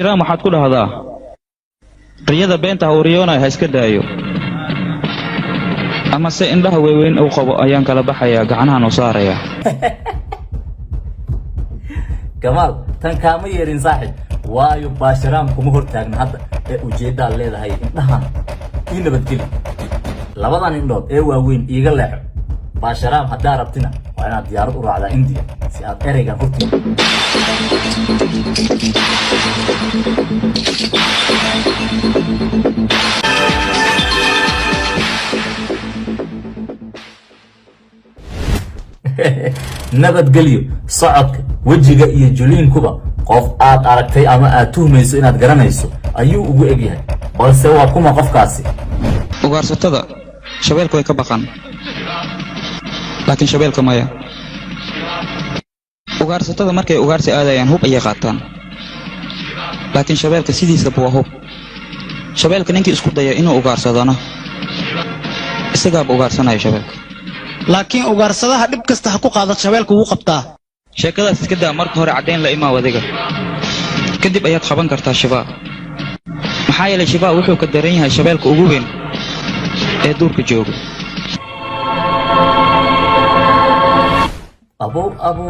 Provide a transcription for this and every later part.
Barshira maxaad ku dhahdaa riyada beenta hawriyona ha iska daayo ama se indhaha weeweyn oo qabo ayaan kala baxayaa gacanahan oo saaraya Kamal tan kaama yeerin saaxib waayo Barshiraam kuma hortaagna hadda ee ujeedada leedahay indhahan in nabadgeli labadan indhood ee waaweyn iiga leexo Barshiraam hadaa rabtina waa inaad diyaarad u raacdaa India si aad ereygan hortii nabadgelyo socodka wajiga iyo juliinkuba qof aad aragtay ama aad tuhmayso inaad garanayso ayuu ugu egyahay balse waa kuma qofkaasi ugaarsatada shabeelku way ka baqan laakiin shabeelka maya ugaarsatada markay ugaarsi aadayaan hub ayay qaataan laakiin shabeelka sidiisa buu hub shabeelka ninkii isku daya inuu ugaarsadana isagaa ugaarsanaya shabeelka laakiin ugaarsadaha dib kasta ha ku qaadad shabeelku wuu qabtaa sheekadaas iska daa marka hore cadeyn la imaa wadiga kadib ayaad qaban kartaa shibaa maxaa yeelay shibaa wuxuu ka daran yahay shabeelka ugu weyn ee duurka jooga abo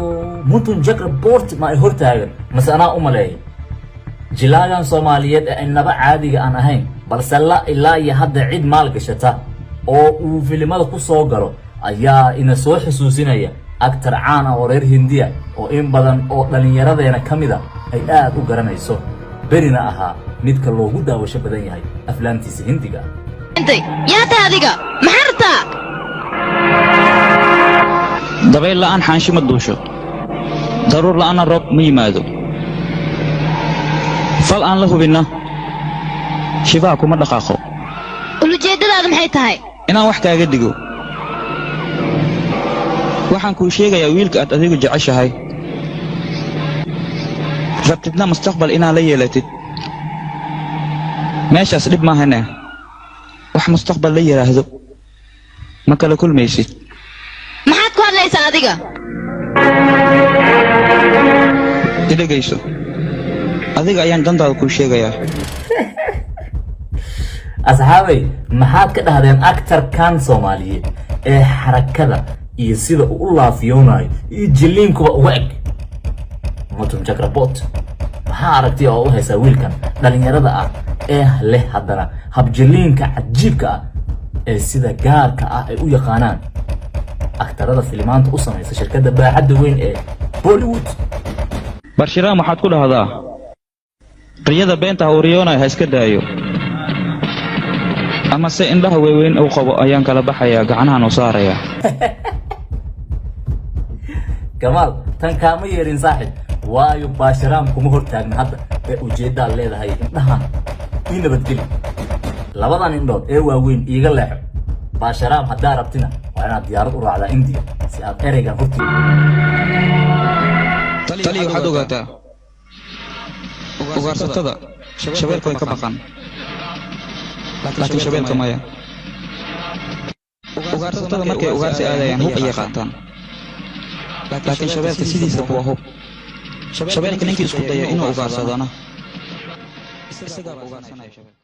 mutun jakra port ma ay hortaagan masana u maleeyay jilaagan Soomaaliyeed ee inaba caadiga aan ahayn balse la ilaa iyo hadda cid maal gashata oo uu filimada ku soo galo ayaa ina soo xusuusinaya actor caan ah oo reer Hindiya oo in badan oo dhalinyaradeena kamida ay aad u garanayso berina ahaa midka loogu daawasho badan yahay aflaantiisa Hindiga intay yaa taadiga maxarta dabayl la'aan xaanshi ma duusho daruur la'aan roob ma yimaado fal aan la hubinna shibaa kuma dhaqaaqo ujeedadaadu maxay tahay inaan wax kaaga digo waxaan kuu sheegayaa wiilka aad adigu jeceshahay rabtidna mustaqbal inaad la yeelatid meeshaas dhib maahane wax mustaqbal la yiraahdo ma kala kulmaysid maxaad ku hadlaysaa adiga dhegayso adiga ayaan dantaada kuu sheegayaa asxaabay maxaad ka dhahdeen actor kan Soomaaliyeed ee xarakada iyo sida uu u laafiyoonayo iyo jiliinkuba uga eg mutun jakra bot maxaa aragtay oo u haysa wiilkan dhalinyarada ah ee leh haddana hab jiliinka cajiibka ah ee sida gaarka ah ay u yaqaanaan aktarada filimaanta u sameeyay shirkadda baaxadda weyn ee Bollywood Barshira maxaad ku dhahdaa riyada beenta hawriyona ha iska daayo ama se indhaha weeweyn oo qabo ayaan kala baxayaa gacanahan oo saaraya Kamal tan kaama yeerin saaxib waayo Barshiraam kuma hortaagna hadda ee ujeedada leedahay indhahan in nabadgeli labadan indhood ee waaweyn iiga leexo Barshiraam hadaa rabtina waa inaad diyaarad u raacdaa India si aad ereygan hortii tali waxaad ogaataa ugaarsatada shabeelku way ka baqan laakiin shabeelka maya ugaarsatada markay ugaarsi aadayaan hub ayay qaataan laakiin shabeelka sidiisa buu hub shabeelka ninkii isku daya inuu ugaarsadana isagaa ugaarsanaya shabeelka